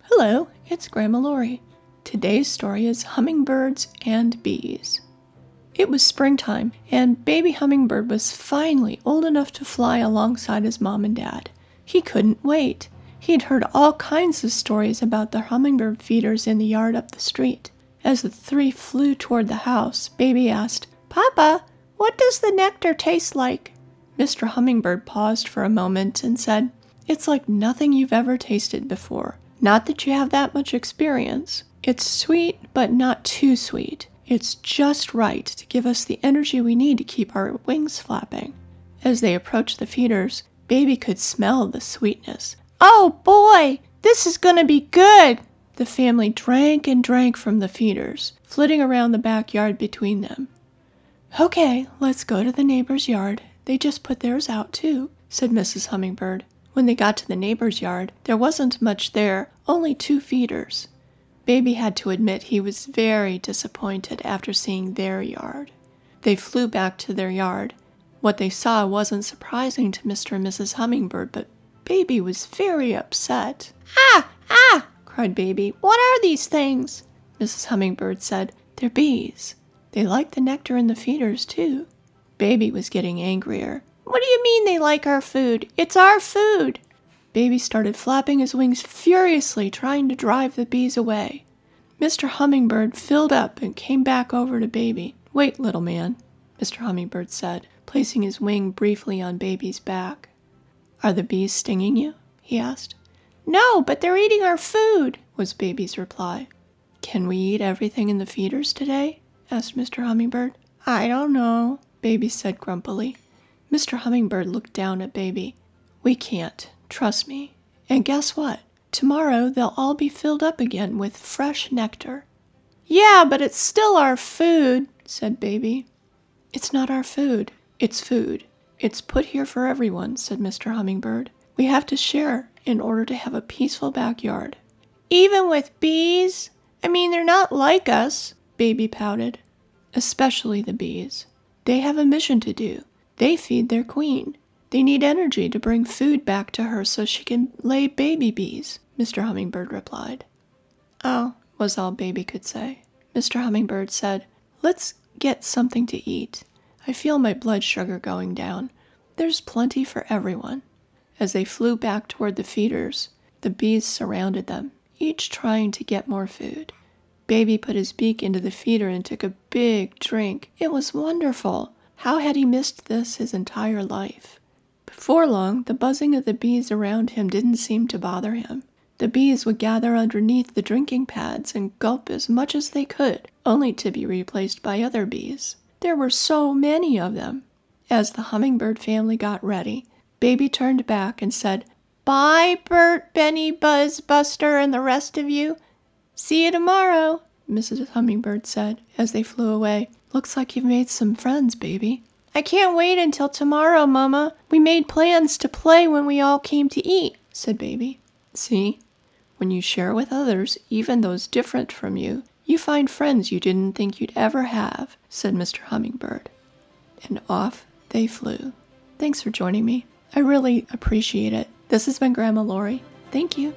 Hello, it's Grandma Laurie. Today's story is Hummingbirds and Bees. It was springtime, and Baby Hummingbird was finally old enough to fly alongside his mom and dad. He couldn't wait. He'd heard all kinds of stories about the hummingbird feeders in the yard up the street. As the three flew toward the house, Baby asked, "Papa, what does the nectar taste like?" Mr. Hummingbird paused for a moment and said, "It's like nothing you've ever tasted before. Not that you have that much experience. It's sweet, but not too sweet. It's just right to give us the energy we need to keep our wings flapping." As they approached the feeders, Baby could smell the sweetness. "Oh boy, this is going to be good!" The family drank and drank from the feeders, flitting around the backyard between them. "Okay, let's go to the neighbor's yard. They just put theirs out too," said Mrs. Hummingbird. When they got to the neighbor's yard, there wasn't much there, only 2 feeders. Baby had to admit he was very disappointed after seeing their yard. They flew back to their yard. What they saw wasn't surprising to Mr. and Mrs. Hummingbird, but Baby was very upset. "Ah! Ah!" cried Baby. "What are these things?" Mrs. Hummingbird said, "They're bees. They like the nectar in the feeders, too." Baby was getting angrier. "What do you mean they like our food? It's our food!" Baby started flapping his wings furiously, trying to drive the bees away. Mr. Hummingbird filled up and came back over to Baby. "Wait, little man," Mr. Hummingbird said, placing his wing briefly on Baby's back. "Are the bees stinging you?" he asked. "No, but they're eating our food," was Baby's reply. "Can we eat everything in the feeders today?" asked Mr. Hummingbird. "I don't know," Baby said grumpily. Mr. Hummingbird looked down at Baby. "We can't. Trust me. And guess what? Tomorrow they'll all be filled up again with fresh nectar." "Yeah, but it's still our food," said Baby. "It's not our food. It's food. It's put here for everyone," said Mr. Hummingbird. "We have to share in order to have a peaceful backyard." "Even with bees? I mean, they're not like us," Baby pouted. "Especially the bees. They have a mission to do. They feed their queen. They need energy to bring food back to her so she can lay baby bees," Mr. Hummingbird replied. "Oh," was all Baby could say. Mr. Hummingbird said, "Let's get something to eat. I feel my blood sugar going down. There's plenty for everyone." As they flew back toward the feeders, the bees surrounded them, each trying to get more food. Baby put his beak into the feeder and took a big drink. It was wonderful. How had he missed this his entire life? Before long, the buzzing of the bees around him didn't seem to bother him. The bees would gather underneath the drinking pads and gulp as much as they could, only to be replaced by other bees. There were so many of them. As the hummingbird family got ready, Baby turned back and said, "Bye, Bert, Benny, Buzz, Buster, and the rest of you. See you tomorrow," Mrs. Hummingbird said as they flew away. "Looks like you've made some friends, Baby." "I can't wait until tomorrow, Mama. We made plans to play when we all came to eat," said Baby. "See? When you share with others, even those different from you, you find friends you didn't think you'd ever have," said Mr. Hummingbird. And off they flew. Thanks for joining me. I really appreciate it. This has been Grandma Laurie. Thank you.